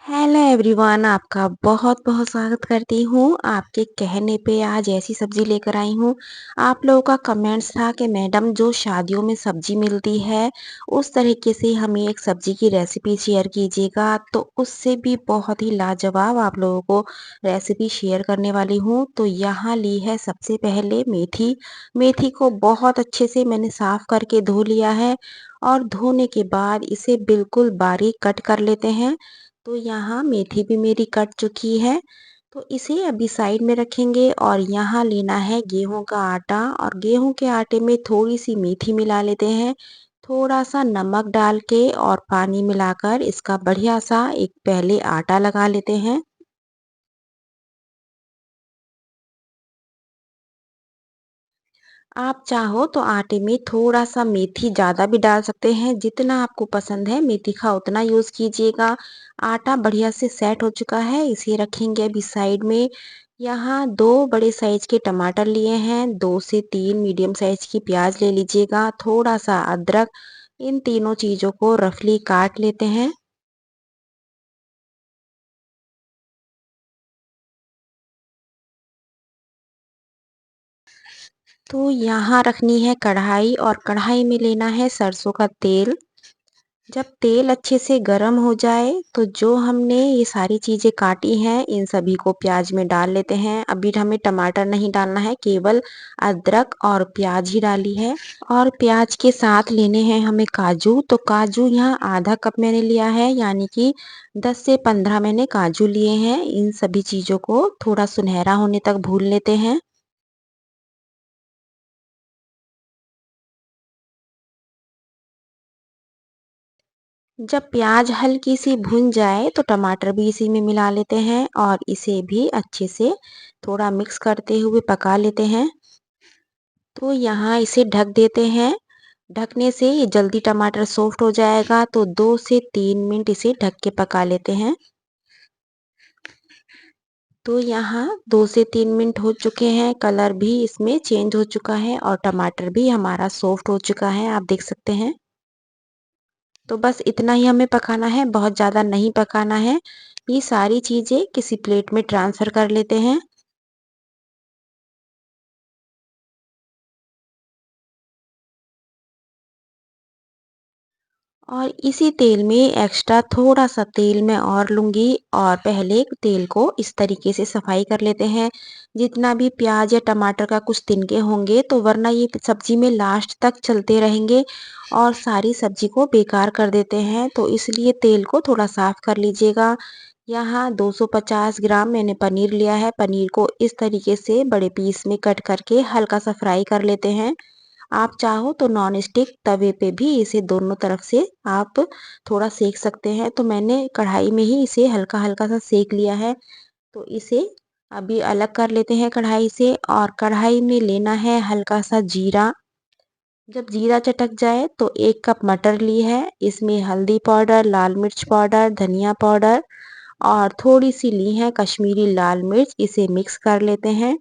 Hello everyone, आपका बहुत-बहुत स्वागत करती हूँ। आपके कहने पे आज ऐसी सब्ज़ी लेकर आई हूँ। आप लोगों का कमेंट्स था कि मैडम जो शादियों में सब्ज़ी मिलती है, उस तरीके से हमें एक सब्ज़ी की रेसिपी शेयर कीजिएगा। तो उससे भी बहुत ही लाजवाब आप लोगों को रेसिपी शेयर करने वाली हूँ। तो यहाँ ली है सबसे पहले मेथी। मेथी को बहुत अच्छे से मैंने साफ़ करके धो लिया है और धोने के बाद इसे बिल्कुल बारीक कट कर लेते हैं। तो यहाँ मेथी भी मेरी कट चुकी है। तो इसे अभी साइड में रखेंगे और यहाँ लेना है गेहूं का आटा और गेहूं के आटे में थोड़ी सी मेथी मिला लेते हैं। थोड़ा सा नमक डाल के और पानी मिलाकर इसका बढ़िया सा एक पहले आटा लगा लेते हैं। आप चाहो तो आटे में थोड़ा सा मेथी ज़्यादा भी डाल सकते हैं, जितना आपको पसंद है मेथी का उतना यूज़ कीजिएगा। आटा बढ़िया से सेट हो चुका है, इसे रखेंगे अभी साइड में। यहाँ 2 बड़े साइज़ के टमाटर लिए हैं, 2 से 3 मीडियम साइज़ की प्याज ले लीजिएगा, थोड़ा सा अदरक। इन तीनों चीज़ों को रफली काट लेते हैं। तो यहाँ रखनी है कढ़ाई और कढ़ाई में लेना है सरसों का तेल। जब तेल अच्छे से गर्म हो जाए तो जो हमने ये सारी चीज़ें काटी हैं इन सभी को प्याज में डाल लेते हैं। अभी हमें टमाटर नहीं डालना है, केवल अदरक और प्याज ही डाली है। और प्याज के साथ लेने हैं हमें काजू। तो काजू यहाँ आधा कप मैंने लिया है, यानी कि 10 से 15 मैंने काजू लिए हैं। इन सभी चीज़ों को थोड़ा सुनहरा होने तक भून लेते हैं। जब प्याज हल्की सी भुन जाए तो टमाटर भी इसी में मिला लेते हैं और इसे भी अच्छे से थोड़ा मिक्स करते हुए पका लेते हैं। तो यहाँ इसे ढक देते हैं। ढकने से ये जल्दी टमाटर सॉफ्ट हो जाएगा, तो 2 से 3 मिनट इसे ढक के पका लेते हैं। तो यहाँ 2 से 3 मिनट हो चुके हैं, कलर भी इसमें चेंज हो चुका है और टमाटर भी हमारा सॉफ्ट हो चुका है, आप देख सकते हैं। तो बस इतना ही हमें पकाना है, बहुत ज़्यादा नहीं पकाना है। ये सारी चीज़ें किसी प्लेट में ट्रांसफ़र कर लेते हैं। और इसी तेल में एक्स्ट्रा थोड़ा-सा तेल मैं और लूँगी और पहले तेल को इस तरीके से सफ़ाई कर लेते हैं। जितना भी प्याज़ या टमाटर का कुछ तिनके होंगे तो वरना ये सब्ज़ी में लास्ट तक चलते रहेंगे और सारी सब्ज़ी को बेकार कर देते हैं। तो इसलिए तेल को थोड़ा साफ़ कर लीजिएगा। यहाँ 250 ग्राम मैंने पनीर लिया है। पनीर को इस तरीके से बड़े पीस में कट करके हल्का-सा फ्राई कर लेते हैं। आप चाहो तो नॉन स्टिक तवे पे भी इसे दोनों तरफ से आप थोड़ा सेक सकते हैं। तो मैंने कढ़ाई में ही इसे हल्का-हल्का सा सेक लिया है। तो इसे अभी अलग कर लेते हैं कढ़ाई से और कढ़ाई में लेना है हल्का सा जीरा। जब जीरा चटक जाए तो 1 कप मटर ली है। इसमें हल्दी पाउडर, लाल मिर्च पाउडर, धनिया पाउडर और थोड़ी-सी ली है कश्मीरी लाल मिर्च। इसे मिक्स कर लेते हैं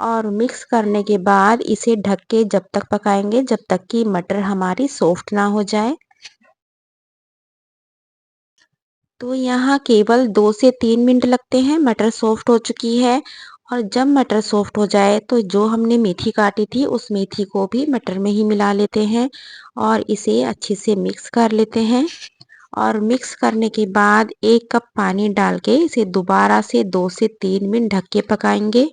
और मिक्स करने के बाद इसे ढक के जब तक पकाएँगे जब तक कि मटर हमारी सॉफ्ट ना हो जाए। तो यहाँ केवल 2 से 3 मिनट लगते हैं, मटर सॉफ्ट हो चुकी है। और जब मटर सॉफ्ट हो जाए तो जो हमने मेथी काटी थी उस मेथी को भी मटर में ही मिला लेते हैं और इसे अच्छे से मिक्स कर लेते हैं। और मिक्स करने के बाद 1 कप पानी डाल के इसे दोबारा से 2 से 3 मिनट ढक के पकाएँगे।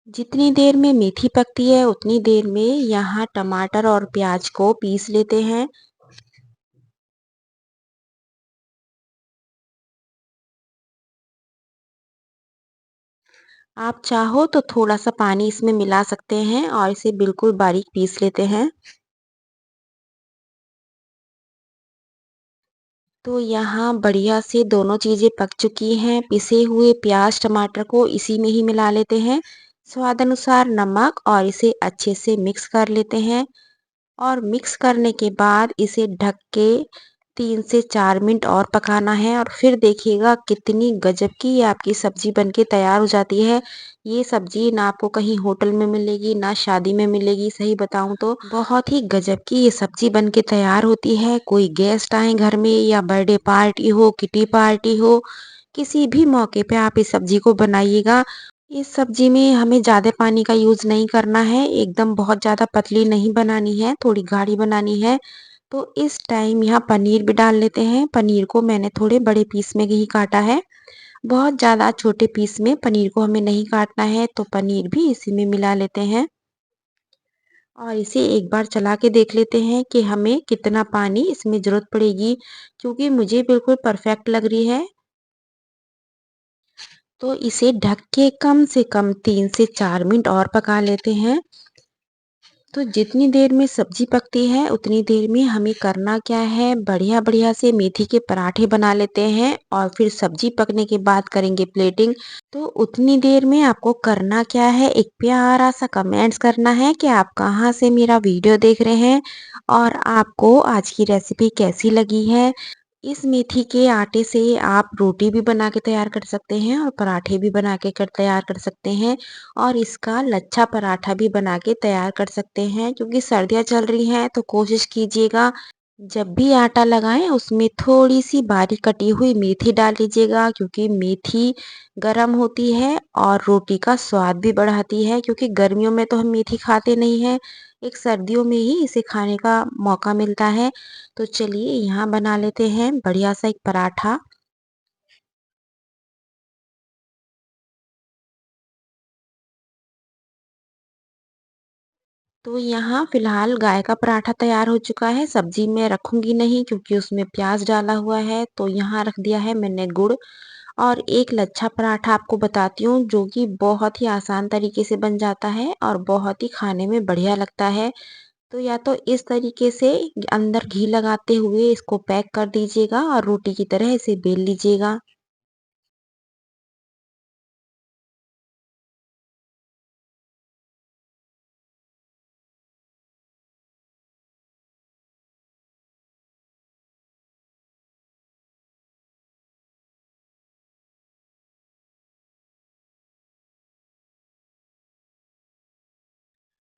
जितनी देर में मेथी पकती है उतनी देर में यहाँ टमाटर और प्याज को पीस लेते हैं। आप चाहो तो थोड़ा-सा पानी इसमें मिला सकते हैं और इसे बिल्कुल बारीक पीस लेते हैं। तो यहाँ बढ़िया से दोनों चीज़ें पक चुकी हैं। पिसे हुए प्याज, टमाटर को इसी में ही मिला लेते हैं। स्वाद अनुसार नमक और इसे अच्छे से मिक्स कर लेते हैं। और मिक्स करने के बाद इसे ढक के 3 से 4 मिनट और पकाना है और फिर देखिएगा कितनी गजब की ये आपकी सब्जी बनके तैयार हो जाती है। ये सब्जी ना आपको कहीं होटल में मिलेगी, ना शादी में मिलेगी, सही बताऊँ तो। बहुत ही गजब की ये सब्जी बनके तैयार होती है। कोई गेस्ट आए घर में या बर्थडे पार्टी हो, किटी पार्टी हो, किसी भी मौके पे आप इस सब्जी को बनाइएगा। इस सब्जी में हमें ज़्यादा पानी का यूज़ नहीं करना है, एकदम बहुत ज़्यादा पतली नहीं बनानी है, थोड़ी गाढ़ी बनानी है। तो इस टाइम यहाँ पनीर भी डाल लेते हैं। पनीर को मैंने थोड़े बड़े पीस में ही काटा है। बहुत ज़्यादा छोटे पीस में पनीर को हमें नहीं काटना है, तो पनीर भी इसी में मिला लेते हैं और इसे एक बार चला के देख लेते हैं कि हमें कितना पानी इसमें ज़रूरत पड़ेगी, क्योंकि मुझे बिल्कुल परफेक्ट लग रही है। तो इसे ढक के कम से कम 3 से 4 मिनट और पका लेते हैं। तो जितनी देर में सब्जी पकती है उतनी देर में हमें करना क्या है, बढ़िया-बढ़िया से मेथी के पराठे बना लेते हैं और फिर सब्जी पकने के बाद करेंगे प्लेटिंग। तो उतनी देर में आपको करना क्या है, एक प्यारा-सा कमेंट्स करना है कि आप कहाँ से मेरा वीडियो देख रहे हैं और आपको आज की रेसिपी कैसी लगी है। इस मेथी के आटे से आप रोटी भी बना के तैयार कर सकते हैं और पराठे भी बना के तैयार कर सकते हैं और इसका लच्छा पराठा भी बना के तैयार कर सकते हैं, क्योंकि सर्दियाँ चल रही हैं तो कोशिश कीजिएगा जब भी आटा लगाएं उसमें थोड़ी सी बारीक कटी हुई मेथी डाल लीजिएगा, क्योंकि मेथी गर्म होती है और रोटी का स्वाद भी बढ़ाती है, क्योंकि गर्मियों में तो हम मेथी खाते नहीं हैं, एक सर्दियों में ही इसे खाने का मौका मिलता है। तो चलिए यहाँ बना लेते हैं बढ़िया सा एक पराठा। तो यहाँ फिलहाल गाय का पराठा तैयार हो चुका है, सब्जी मैं रखूंगी नहीं क्योंकि उसमें प्याज डाला हुआ है। तो यहाँ रख दिया है मैंने गुड़ और एक लच्छा पराठा आपको बताती हूँ जो कि बहुत ही आसान तरीके से बन जाता है और बहुत ही खाने में बढ़िया लगता है। तो या तो इस तरीके से अंदर घी लगाते हुए इसको पैक कर दीजिएगा और रोटी की तरह इसे बेल लीजिएगा।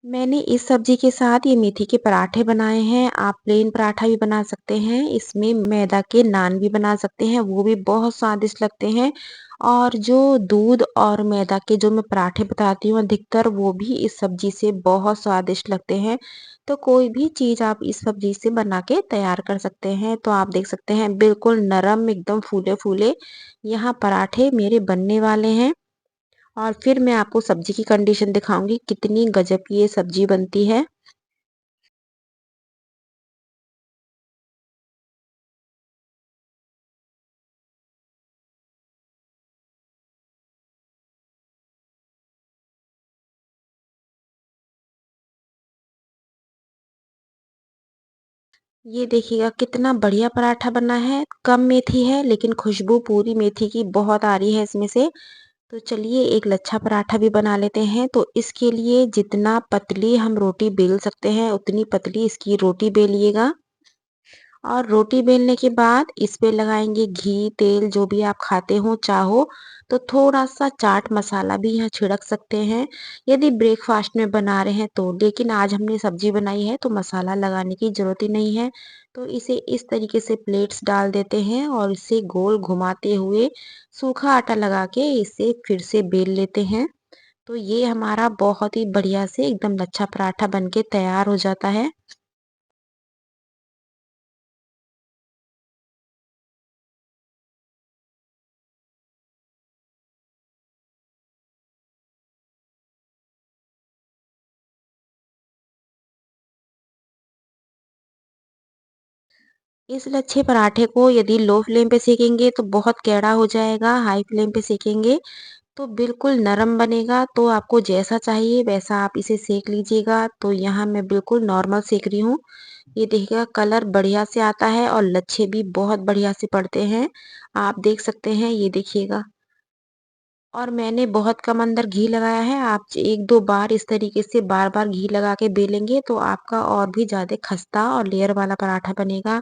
मैंने इस सब्जी के साथ ये मेथी के पराठे बनाए हैं। आप प्लेन पराठा भी बना सकते हैं, इसमें मैदा के नान भी बना सकते हैं, वो भी बहुत स्वादिष्ट लगते हैं। और जो दूध और मैदा के जो मैं पराठे बताती हूँ अधिकतर वो भी इस सब्जी से बहुत स्वादिष्ट लगते हैं। तो कोई भी चीज़ आप इस सब्जी से बना के तैयार कर सकते हैं। तो आप देख सकते हैं बिल्कुल नरम एकदम फूले-फूले यहाँ पराठे मेरे बनने वाले हैं। और फिर मैं आपको सब्जी की कंडीशन दिखाऊँगी कितनी गजब की ये सब्जी बनती है। ये देखिएगा कितना बढ़िया पराठा बना है, कम मेथी है लेकिन खुशबू पूरी मेथी की बहुत आ रही है इसमें से। तो चलिए एक लच्छा पराठा भी बना लेते हैं। तो इसके लिए जितना पतली हम रोटी बेल सकते हैं उतनी पतली इसकी रोटी बेलिएगा। और रोटी बेलने के बाद इस पे लगाएँगे घी, तेल जो भी आप खाते हो चाहो तो थोड़ा-सा चाट मसाला भी यहाँ छिड़क सकते हैं, यदि ब्रेकफ़ास्ट में बना रहे हैं तो। लेकिन आज हमने सब्ज़ी बनाई है तो मसाला लगाने की ज़रूरत ही नहीं है। तो इसे इस तरीके से प्लेट्स डाल देते हैं और इसे गोल घुमाते हुए सूखा आटा लगा के इसे फिर से बेल लेते हैं। तो ये हमारा बहुत ही बढ़िया से एकदम लच्छा पराठा बन के तैयार हो जाता है। इस लच्छे पराठे को यदि लो फ्लेम पे सेकेंगे तो बहुत कैड़ा हो जाएगा, हाई फ्लेम पे सेकेंगे तो बिल्कुल नरम बनेगा। तो आपको जैसा चाहिए वैसा आप इसे सेक लीजिएगा। तो यहाँ मैं बिल्कुल नॉर्मल सेक रही हूँ। ये देखिएगा कलर बढ़िया से आता है और लच्छे भी बहुत बढ़िया से पड़ते हैं। आप देख सकते हैं ये देखिएगा। और मैंने बहुत कम अंदर घी लगाया है। आप 1-2 बार इस तरीके से बार-बार घी लगा के बेलेंगे तो आपका और भी ज़्यादा खस्ता और लेयर वाला पराठा बनेगा।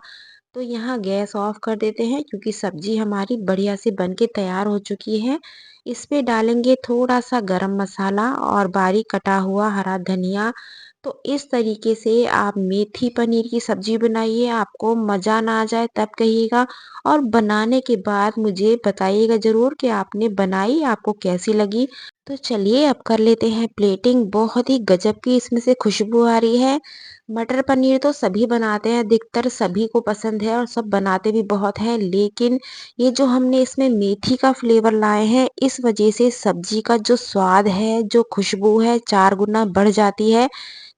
तो यहाँ गैस ऑफ कर देते हैं क्योंकि सब्जी हमारी बढ़िया से बन के तैयार हो चुकी है। इस पे डालेंगे थोड़ा सा गरम मसाला और बारीक कटा हुआ हरा धनिया। तो इस तरीके से आप मेथी पनीर की सब्जी बनाइए, आपको मज़ा ना आ जाए तब कहिएगा। और बनाने के बाद मुझे बताइएगा ज़रूर कि आपने बनाई, आपको कैसी लगी। तो चलिए अब कर लेते हैं प्लेटिंग। बहुत ही गजब की इसमें से खुशबू आ रही है। मटर पनीर तो सभी बनाते हैं, अधिकतर सभी को पसंद है और सब बनाते भी बहुत हैं। लेकिन ये जो हमने इसमें मेथी का फ्लेवर लाए हैं, इस वजह से सब्जी का जो स्वाद है, जो खुशबू है, 4 गुना बढ़ जाती है।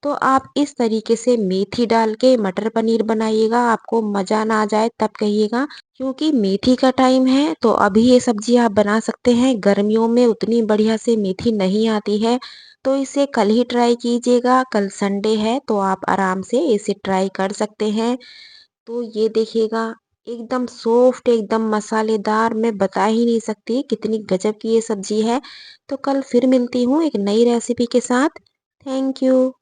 तो आप इस तरीके से मेथी डाल के मटर पनीर बनाइएगा, आपको मज़ा ना आ जाए तब कहिएगा। क्योंकि मेथी का टाइम है तो अभी ये सब्जी आप बना सकते हैं। गर्मियों में उतनी बढ़िया से मेथी नहीं आती है, तो इसे कल ही ट्राई कीजिएगा। कल संडे है तो आप आराम से इसे ट्राई कर सकते हैं। तो ये देखिएगा, एकदम सॉफ्ट, एकदम मसालेदार, मैं बता ही नहीं सकती कितनी गजब की ये सब्जी है। तो कल फिर मिलती हूँ एक नई रेसिपी के साथ। Thank you.